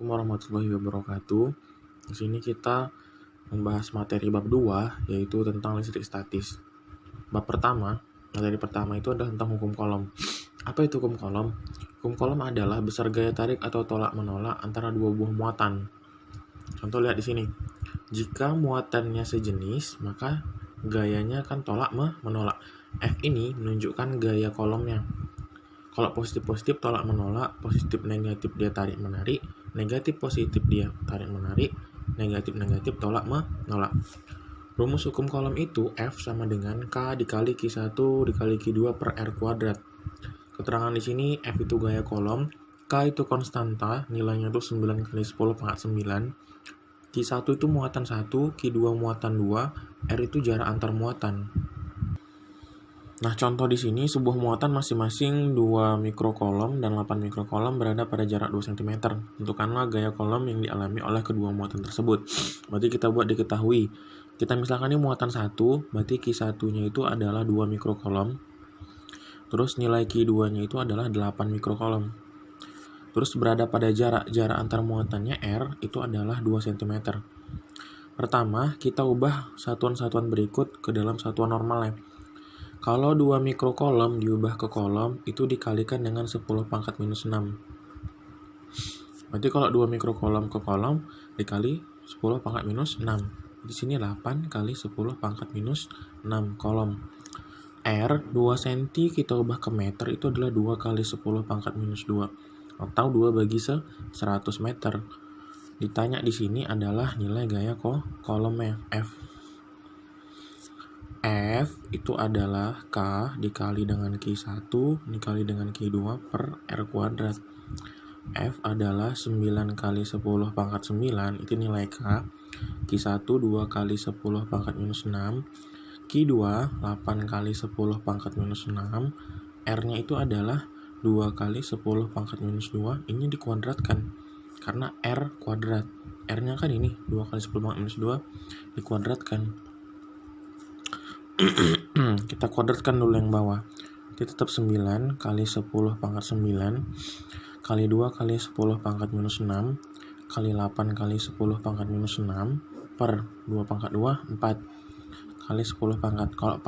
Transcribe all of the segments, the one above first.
Assalamualaikum warahmatullahi wabarakatuh. Di sini kita membahas materi bab 2, yaitu tentang listrik statis. Materi pertama itu adalah tentang hukum Coulomb. Apa itu hukum Coulomb? Hukum Coulomb adalah besar gaya tarik atau tolak menolak antara dua buah muatan. Contoh lihat di sini. Jika muatannya sejenis, maka gayanya akan tolak menolak. F ini menunjukkan gaya Coulombnya. Kalau positif-positif tolak menolak, positif-negatif dia tarik menarik, negatif-positif dia tarik menarik, negatif-negatif tolak menolak. Rumus hukum Coulomb itu F sama dengan K dikali Q1 dikali Q2 per R kuadrat. Keterangan di sini F itu gaya Coulomb, K itu konstanta, nilainya itu 9 kali 10 pangkat 9, Q1 itu muatan 1, Q2 muatan 2, R itu jarak antar muatan. Nah, contoh di sini sebuah muatan masing-masing 2 mikrocoulomb dan 8 mikrocoulomb berada pada jarak 2 cm. Tentukanlah gaya Coulomb yang dialami oleh kedua muatan tersebut. Berarti kita buat diketahui. Kita misalkan ini muatan 1, berarti Q1-nya itu adalah 2 mikrocoulomb. Terus nilai Q2-nya itu adalah 8 mikrocoulomb. Terus berada pada jarak antar muatannya R itu adalah 2 cm. Pertama, kita ubah satuan-satuan berikut ke dalam satuan normalnya. Kalau 2 mikrocoulomb diubah ke coulomb, itu dikalikan dengan 10 pangkat minus 6. Berarti kalau 2 mikrocoulomb ke coulomb, dikali 10 pangkat minus 6. Di sini 8 kali 10 pangkat minus 6 coulomb. R, 2 cm kita ubah ke meter, itu adalah 2 kali 10 pangkat minus 2. Atau 2 bagi 100 meter. Ditanya di sini adalah nilai gaya Coulombnya, F. F itu adalah K dikali dengan Q1 dikali dengan Q2 per R kuadrat. F adalah 9 kali 10 pangkat 9, itu nilai K. Q1 2 kali 10 pangkat minus 6. Q2 8 kali 10 pangkat minus 6. R-nya itu adalah 2 kali 10 pangkat minus 2. Ini dikuadratkan karena R kuadrat. R-nya kan ini 2 kali 10 pangkat minus 2 dikuadratkan. Kita kuadratkan dulu yang bawah. Itu tetap 9 kali 10 pangkat 9 kali 2 kali 10 pangkat minus 6 kali 8 kali 10 pangkat minus 6 per 2 pangkat 2, 4 kali 10 pangkat. Kalau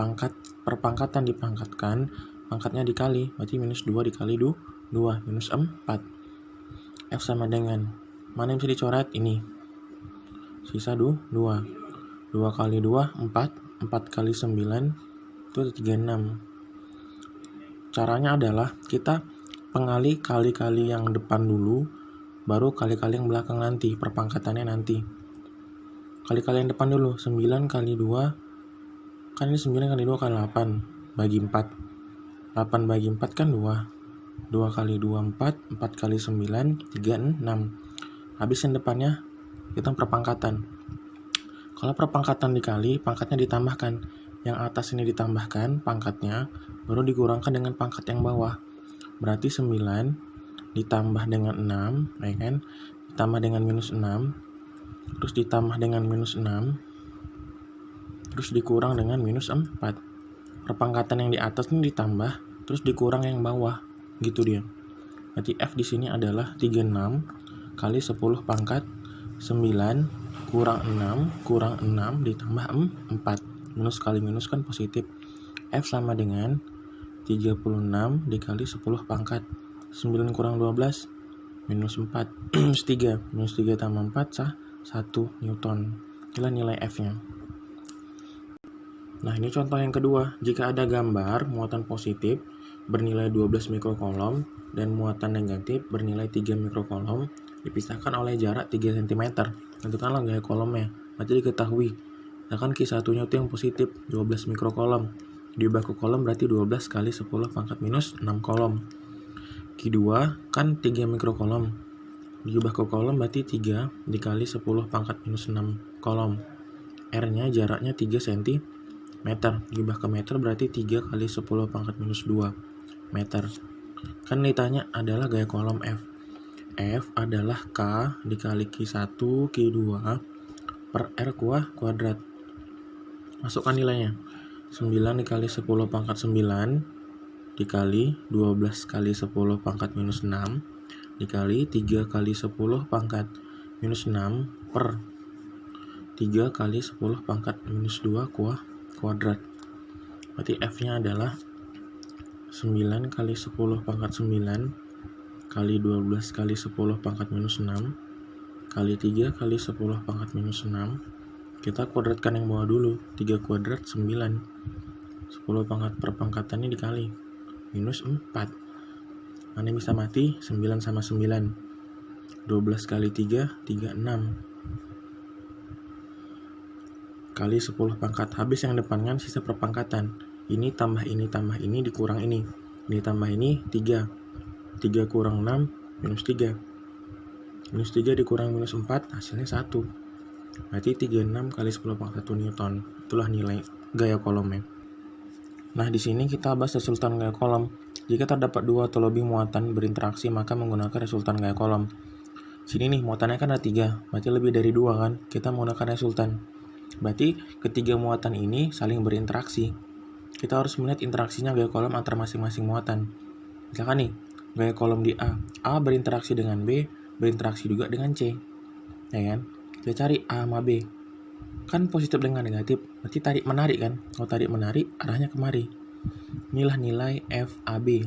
perpangkatan dipangkatkan, pangkatnya dikali, berarti minus 2 dikali 2, minus 4. F sama dengan, mana yang bisa dicoret? Ini. Sisa 2. 2 kali 2, 4. 4 kali 9 itu 36. Caranya adalah kita pengali kali-kali yang depan dulu, baru kali-kali yang belakang nanti, perpangkatannya nanti. Kali-kali yang depan dulu, 9 kali 2, kan ini 9 kali 2 kali 8, bagi 4. 8 bagi 4 kan 2. 2 kali 2, 4. 4 kali 9, 36. Habis yang depannya, kita perpangkatan. Kalau perpangkatan dikali, pangkatnya ditambahkan. Yang atas ini ditambahkan pangkatnya, baru dikurangkan dengan pangkat yang bawah. Berarti 9 ditambah dengan 6, ya kan? Ditambah dengan minus 6, terus ditambah dengan minus 6, terus dikurang dengan minus 4. Perpangkatan yang di atas ini ditambah, terus dikurang yang bawah. Gitu dia. Berarti F di sini adalah 36 kali 10 pangkat 9 kurang 6 ditambah 4. Minus kali minus kan positif. F sama dengan 36 dikali 10 pangkat 9 kurang 12 minus 4 minus 3 tambah 4 1 Newton. Inilah nilai F-nya. Nah, ini contoh yang kedua. Jika ada gambar muatan positif bernilai 12 mikrocoulomb dan muatan negatif bernilai 3 mikrocoulomb dipisahkan oleh jarak 3 cm. Tentukanlah gaya Coulombnya. Berarti diketahui. Misalkan Q1-nya itu yang positif, 12 mikrocoulomb. Diubah ke coulomb berarti 12 kali 10 pangkat minus 6 coulomb. Q2 kan 3 mikrocoulomb. Diubah ke coulomb berarti 3 dikali 10 pangkat minus 6 coulomb. R-nya jaraknya 3 cm. Diubah ke meter berarti 3 kali 10 pangkat minus 2 meter. Kan ditanya adalah gaya Coulomb F. F adalah K dikali Q1, Q2 per R kuadrat. Masukkan nilainya. 9 dikali 10 pangkat 9 dikali 12 kali 10 pangkat minus 6 dikali 3 kali 10 pangkat minus 6 per 3 kali 10 pangkat minus 2 kuadrat. Berarti F-nya adalah 9 kali 10 pangkat 9 kali 12 kali 10 pangkat minus 6 kali 3 kali 10 pangkat minus 6. Kita kuadratkan yang bawah dulu. 3 kuadrat 9. 10 pangkat per pangkatannya dikali minus 4. Mana yang bisa mati? 9 sama 9. 12 kali 3, 36. Kali 10 pangkat. Habis yang depan kan sisa perpangkatan. Ini tambah ini dikurang ini. Ini tambah ini 3. 3 kurang 6 minus 3. Minus 3 dikurang minus 4 hasilnya 1. Berarti 36 kali 10 pangkat 1 Newton. Itulah nilai gaya kolomnya. Nah, di sini kita bahas resultan gaya kolom. Jika terdapat 2 atau lebih muatan berinteraksi, maka menggunakan resultan gaya kolom. Sini nih, muatannya kan ada 3, berarti lebih dari 2 kan? Kita menggunakan resultan. Berarti ketiga muatan ini saling berinteraksi. Kita harus melihat interaksinya gaya kolom antar masing-masing muatan. Misalkan nih, gaya kolom di A. A berinteraksi dengan B, berinteraksi juga dengan C. Ya kan? Kita cari A sama B. Kan positif dengan negatif, berarti tarik-menarik kan? Kalau tarik-menarik, arahnya kemari. Inilah nilai FAB.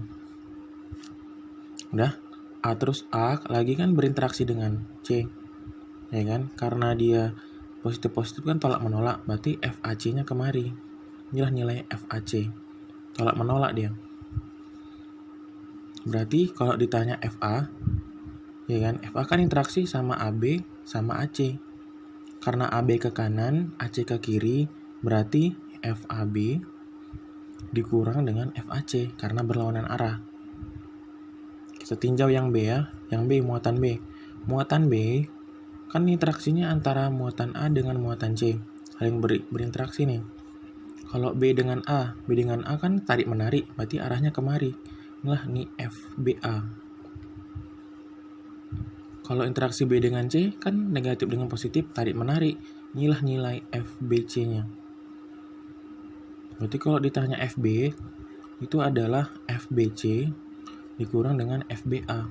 Udah, A terus A lagi kan berinteraksi dengan C. Ya kan? Karena dia positif-positif kan tolak-menolak, berarti FAC-nya kemari. Inilah nilai FAC. Tolak-menolak dia. Berarti kalau ditanya FA, ya kan? FA kan interaksi sama AB sama AC. Karena AB ke kanan, AC ke kiri, berarti FAB dikurang dengan FAC karena berlawanan arah. Kita tinjau yang B ya. Yang B, muatan B. Muatan B kan interaksinya antara muatan A dengan muatan C. Saling berinteraksi nih. Kalau B dengan A kan tarik-menarik, berarti arahnya kemari. Inilah nih FBA. Kalau interaksi B dengan C kan negatif dengan positif, tarik-menarik. Inilah nilai FBC-nya. Berarti kalau ditanya FB, itu adalah FBC dikurang dengan FBA.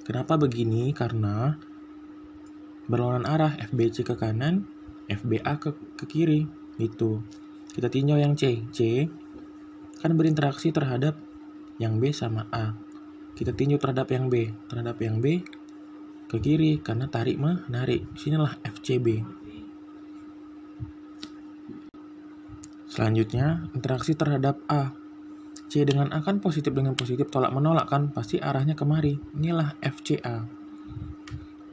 Kenapa begini? Karena berlawanan arah, FBC ke kanan, FBA ke kiri. Gitu. Kita tinjau yang C. C kan berinteraksi terhadap yang B sama A. Kita tinjau terhadap yang B. Terhadap yang B ke kiri karena tarik-menarik. Sinilah FCB. Selanjutnya, interaksi terhadap A. C dengan A kan positif dengan positif, tolak-menolak kan, pasti arahnya kemari. Inilah FCA.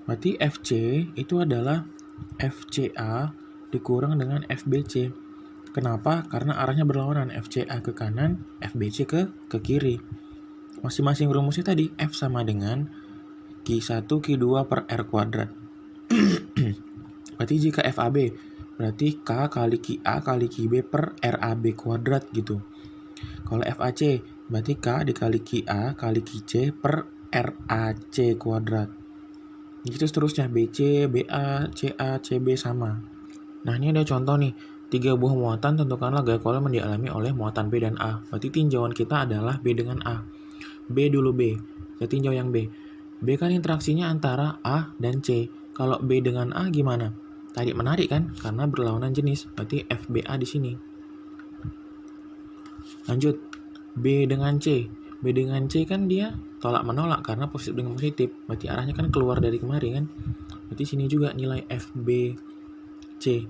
Berarti FC itu adalah FCA dikurang dengan FBC. Kenapa? Karena arahnya berlawanan. FCA ke kanan, FBC ke kiri. Masing-masing rumusnya tadi, F sama dengan Q1 Q2 per R kuadrat. Berarti jika FAB, berarti K kali QA kali QB per RAB kuadrat gitu. Kalau FAC, berarti K dikali QA kali QC per RAC kuadrat. Gitu seterusnya, BC, BA, CA, CB sama. Nah, ini ada contoh nih. 3 buah muatan, tentukanlah gaya kolom yang dialami oleh muatan B dan A. Berarti tinjauan kita adalah B dengan A. B dulu B. Kita tinjau yang B. B kan interaksinya antara A dan C. Kalau B dengan A gimana? Tarik-menarik kan? Karena berlawanan jenis. Berarti FBA di sini. Lanjut. B dengan C. B dengan C kan dia tolak-menolak karena positif dengan positif. Berarti arahnya kan keluar dari kemari kan? Berarti sini juga nilai FBC.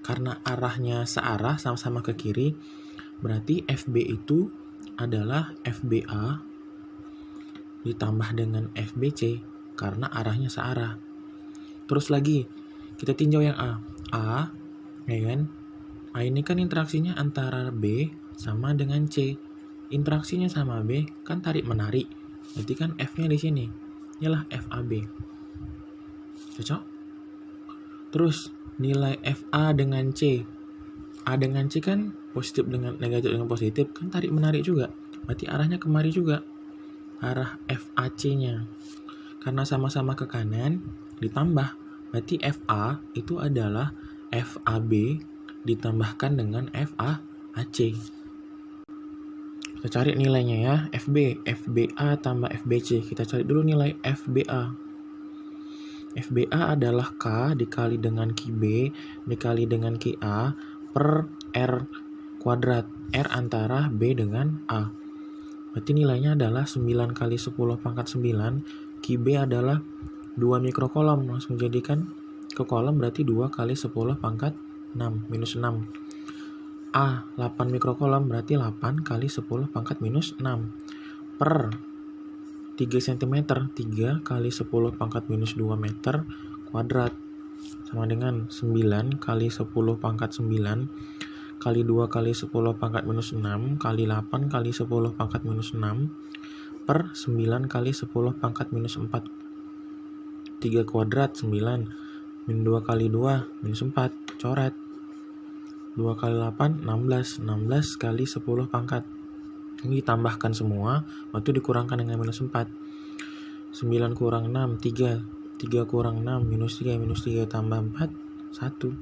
Karena arahnya searah sama-sama ke kiri, berarti FB itu adalah FBA ditambah dengan FBC karena arahnya searah. Terus lagi, kita tinjau yang A. A, ya kan? A ini kan interaksinya antara B sama dengan C. Interaksinya sama B kan tarik-menarik. Berarti kan F-nya di sini. Inilah FAB. Cocok? Terus nilai FA dengan C. A dengan C kan positif dengan negatif dengan positif kan tarik-menarik juga. Berarti arahnya kemari juga. Arah FAC-nya. Karena sama-sama ke kanan ditambah. Berarti FA itu adalah FAB ditambahkan dengan FAC. Kita cari nilainya ya, FBA tambah FBC. Kita cari dulu nilai FBA. FBA adalah K dikali dengan QB dikali dengan QA per R kuadrat. R antara B dengan A. Berarti nilainya adalah 9 kali 10 pangkat 9. QB adalah 2 mikrokolom. Langsung jadikan ke kolom berarti 2 kali 10 pangkat 6 minus 6. A 8 mikrokolom berarti 8 kali 10 pangkat minus 6 per 3 cm 3 kali 10 pangkat minus 2 meter kuadrat sama dengan 9 kali 10 pangkat 9 kali 2 kali 10 pangkat minus 6 kali 8 kali 10 pangkat minus 6 per 9 kali 10 pangkat minus 4. 3 kuadrat 9 min 2 kali 2 minus 4 coret. 2 kali 8 16 16 kali 10 pangkat. Ini ditambahkan semua, waktu dikurangkan dengan minus 4. 9 kurang 6, 3. 3 kurang 6, minus 3 tambah 4, 1.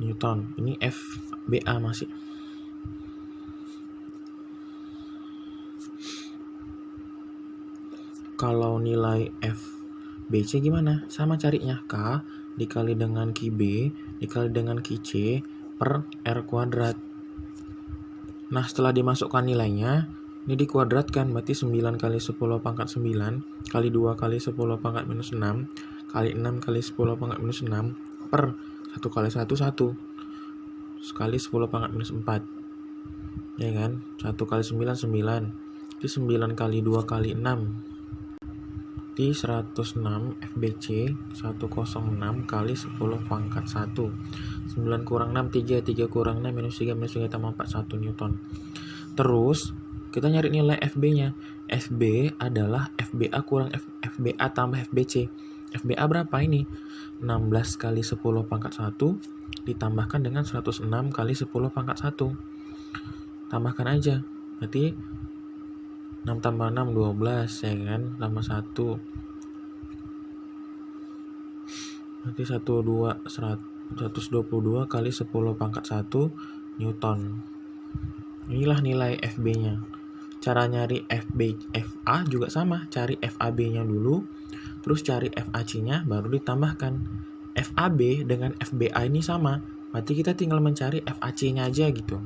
Newton. Ini FBA masih. Kalau nilai FBC gimana? Sama carinya. K dikali dengan QB dikali dengan QC per R kuadrat. Nah, setelah dimasukkan nilainya, ini dikuadratkan, berarti 9 kali 10 pangkat 9, kali 2 kali 10 pangkat minus 6, kali 6 kali 10 pangkat minus 6, per 1 kali 1, 1. Sekali 10 pangkat minus 4. Ya kan? 1 kali 9, 9. Itu 9 kali 2 kali 6. Di 106 FBC 106 kali 10 pangkat 1. 9 kurang 6 3, 3 kurang 6 minus 3 tambah 4 1 Newton. Terus kita nyari nilai FB-nya. FB adalah FBA kurang FBA tambah FBC. FBA berapa ini? 16 kali 10 pangkat 1 ditambahkan dengan 106 kali 10 pangkat 1. Tambahkan aja. Berarti 6 tambah 6 12 ya kan, tambah 1 berarti 122 kali 10 pangkat 1 Newton. Inilah nilai FB nya. Cara nyari FA juga sama, cari FAB nya dulu, terus cari FAC nya, baru ditambahkan. FAB dengan FBA ini sama, berarti kita tinggal mencari FAC nya aja gitu.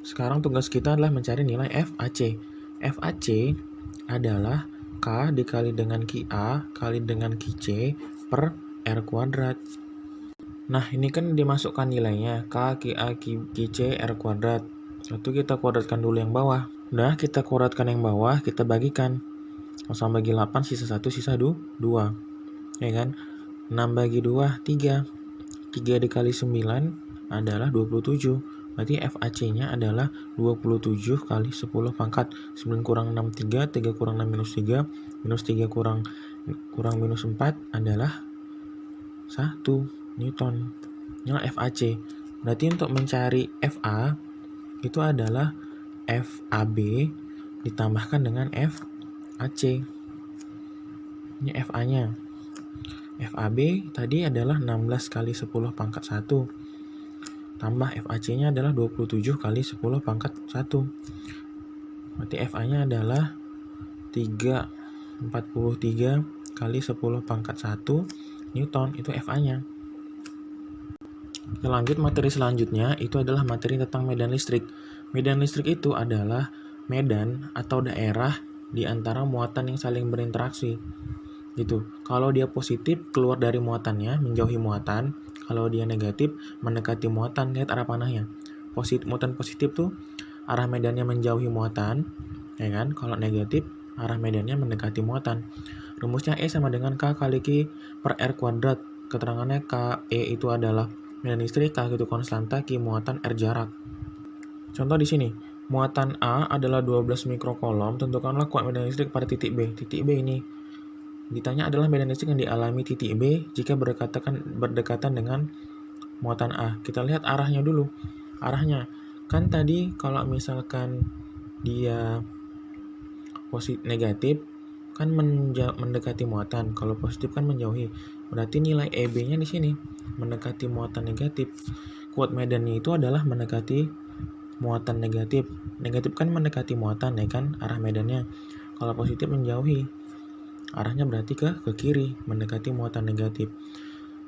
Sekarang tugas kita adalah mencari nilai FAC. FAC adalah K dikali dengan QA kali dengan QC per R kuadrat. Nah, ini kan dimasukkan nilainya K, QA, QC, R kuadrat. Lalu kita kuadratkan dulu yang bawah. Udah, kita kuadratkan yang bawah, kita bagikan. 0 bagi 8, sisa 1, sisa 2. Ya kan? 6 bagi 2, 3. 3 dikali 9 adalah 27. Berarti FAC-nya adalah 27 kali 10 pangkat 9 kurang 6 3, 3 kurang 6 minus 3, minus 3 kurang minus 4 adalah 1 Newton. Inilah FAC. Berarti untuk mencari FA itu adalah FAB ditambahkan dengan FAC. Ini FA-nya. FAB tadi adalah 16 kali 10 pangkat 1. Tambah FAC-nya adalah 27 kali 10 pangkat 1. Berarti FA-nya adalah 43 kali 10 pangkat 1 Newton. Itu FA-nya. Kita lanjut materi selanjutnya, itu adalah materi tentang medan listrik. Medan listrik itu adalah medan atau daerah di antara muatan yang saling berinteraksi. Gitu. Kalau dia positif, keluar dari muatannya, menjauhi muatan. Kalau dia negatif, mendekati muatan. Lihat arah panahnya. Muatan positif tuh arah medannya menjauhi muatan, ya kan? Kalau negatif, arah medannya mendekati muatan. Rumusnya E sama dengan K kali Q per R kuadrat. Keterangannya K, E itu adalah medan listrik, K itu konstanta, Q muatan, R jarak. Contoh di sini, muatan A adalah 12 mikrokolom, tentukanlah kuat medan listrik pada titik B. Titik B ini ditanya adalah medan listrik yang dialami titik B jika berdekatan dengan muatan A. Kita lihat arahnya dulu. Arahnya kan tadi kalau misalkan dia positif negatif kan mendekati muatan, kalau positif kan menjauhi. Berarti nilai EB-nya di sini mendekati muatan negatif. Kuat medannya itu adalah mendekati muatan negatif. Negatif kan mendekati muatan ya kan, arah medannya. Kalau positif menjauhi. Arahnya berarti ke kiri, mendekati muatan negatif.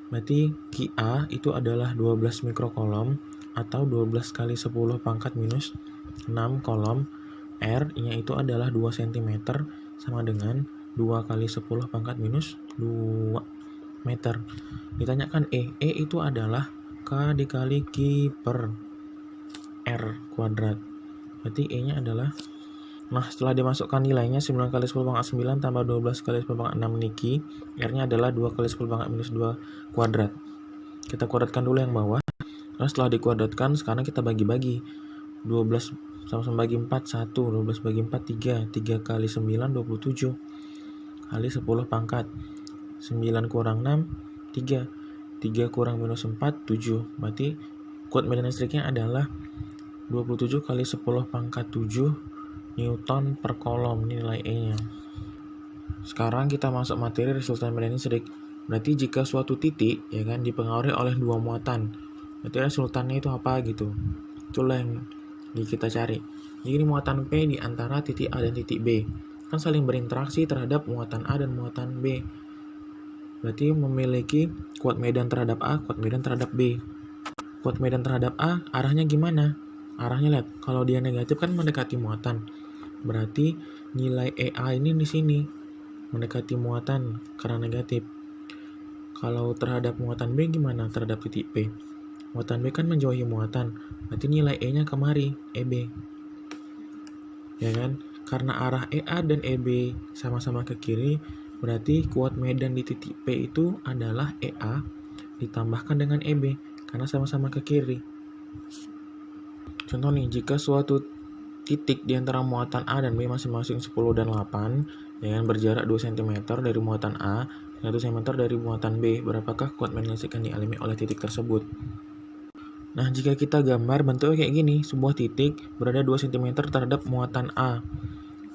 Berarti QA itu adalah 12 mikrokolom atau 12 kali 10 pangkat minus 6 kolom. R-nya itu adalah 2 cm sama dengan 2 kali 10 pangkat minus 2 meter. Ditanyakan E itu adalah K dikali Q per R kuadrat. Berarti E-nya adalah, nah setelah dimasukkan nilainya 9 kali 10 pangkat 9 tambah 12 kali 10 pangkat 6 niki, R-nya adalah 2 kali 10 pangkat minus 2 kuadrat. Kita kuadratkan dulu yang bawah. Nah setelah dikuadratkan, sekarang kita bagi-bagi. 12 sama-sama bagi 4, 1, 12 bagi 4, 3 kali 9, 27 kali 10 pangkat 9 kurang 6, 3 kurang minus 4, 7. Berarti kuat medan listriknya adalah 27 kali 10 pangkat 7 Newton per kolom. Ini nilai E-nya. Sekarang kita masuk materi resultan medan listrik. Berarti jika suatu titik ya kan dipengaruhi oleh dua muatan, berarti resultannya itu apa gitu. Itulah yang kita cari. Jadi ini muatan P di antara titik A dan titik B kan saling berinteraksi terhadap muatan A dan muatan B. Berarti memiliki kuat medan terhadap A, kuat medan terhadap B. Kuat medan terhadap A arahnya gimana? Arahnya lihat, kalau dia negatif kan mendekati muatan. Berarti nilai EA ini di sini mendekati muatan karena negatif. Kalau terhadap muatan B gimana? Terhadap titik P. Muatan B kan menjauhi muatan. Berarti nilai E-nya kemari, EB. Ya kan? Karena arah EA dan EB sama-sama ke kiri, berarti kuat medan di titik P itu adalah EA ditambahkan dengan EB karena sama-sama ke kiri. Contoh nih, jika suatu titik di antara muatan A dan B masing-masing 10 dan 8 dengan berjarak 2 cm dari muatan A, 1 cm dari muatan B, berapakah kuat medan listrik yang dialami oleh titik tersebut? Nah, jika kita gambar bentuknya kayak gini, sebuah titik berada 2 cm terhadap muatan A,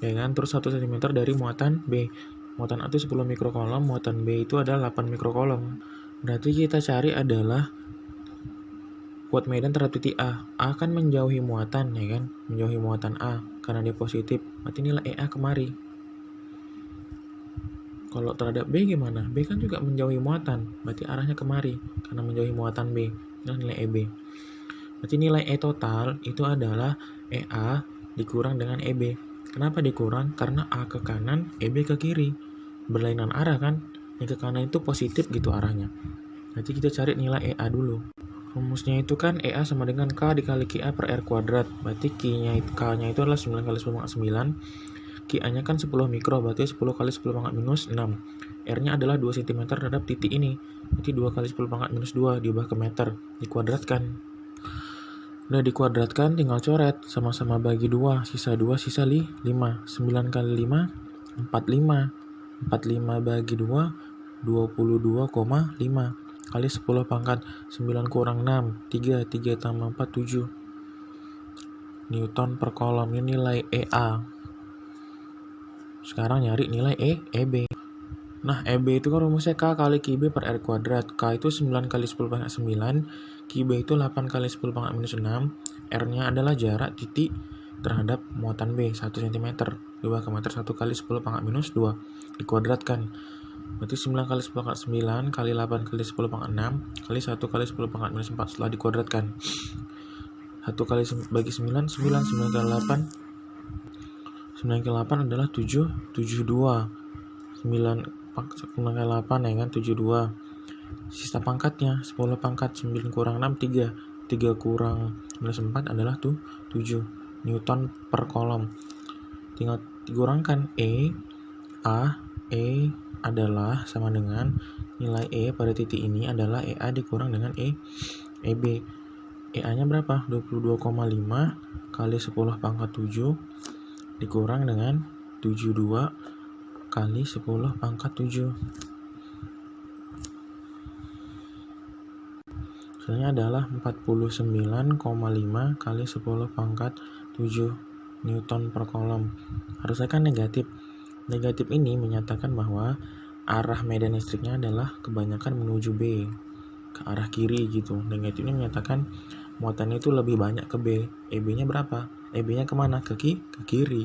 ya kan? Terus 1 cm dari muatan B. Muatan A itu 10 mikrokolom, muatan B itu adalah 8 mikrokolom. Berarti kita cari adalah kuat medan terhadap titik A. A kan menjauhi muatan, ya kan? Menjauhi muatan A karena dia positif. Berarti nilai EA kemari. Kalau terhadap B gimana? B kan juga menjauhi muatan, berarti arahnya kemari karena menjauhi muatan B. Inilah nilai EB. Berarti nilai E total itu adalah EA dikurang dengan EB. Kenapa dikurang? Karena A ke kanan, EB ke kiri. Berlainan arah kan? Yang ke kanan itu positif gitu arahnya. Nanti kita cari nilai EA dulu. Rumusnya itu kan EA sama dengan K dikali QA per R kuadrat. Berarti K-nya itu adalah 9 kali 10 pangkat 9. QA-nya kan 10 mikro, berarti 10 kali 10 pangkat minus 6. R-nya adalah 2 cm terhadap titik ini. Berarti 2 kali 10 pangkat minus 2 diubah ke meter. Dikuadratkan. Udah dikuadratkan, tinggal coret. Sama-sama bagi 2. Sisa 2, sisa 5. 9 kali 5, 45. 45 bagi 2, 22,5. Kali 10 pangkat 9 kurang 6, 3 tambah 4, 7 Newton per kolom. Ini nilai EA. Sekarang nyari nilai EB. Nah, EB itu kan rumusnya K kali QB per R kuadrat. K itu 9 kali 10 pangkat 9, QB itu 8 kali 10 pangkat minus 6. R-nya adalah jarak titik terhadap muatan B, 1 cm. Diubah ke meter 1 kali 10 pangkat minus 2. Dikuadratkan. Berarti 9 kali 10 pangkat 9 kali 8 kali 10 pangkat 6 kali 1 kali 10 pangkat minus 4 setelah dikuadratkan. 1 kali bagi 9, 9 kali 8. 9 kali 8 adalah 7, 72. 9 kali 8 ya kan, 72. Sisa pangkatnya, 10 pangkat 9 kurang 6, 3. 3 kurang minus 4 adalah 7 Newton per kolom. Tinggal dikurangkan E adalah sama dengan nilai E pada titik ini adalah EA dikurang dengan EB. EA-nya berapa? 22,5 kali 10 pangkat 7 dikurang dengan 72 kali 10 pangkat 7. Hasilnya adalah 49,5 kali 10 pangkat 7 Newton per kolom. Harusnya kan negatif. Negatif ini menyatakan bahwa arah medan listriknya adalah kebanyakan menuju B, ke arah kiri gitu. Negatif ini menyatakan muatannya itu lebih banyak ke B. EB-nya berapa? EB-nya kemana? Ke kiri.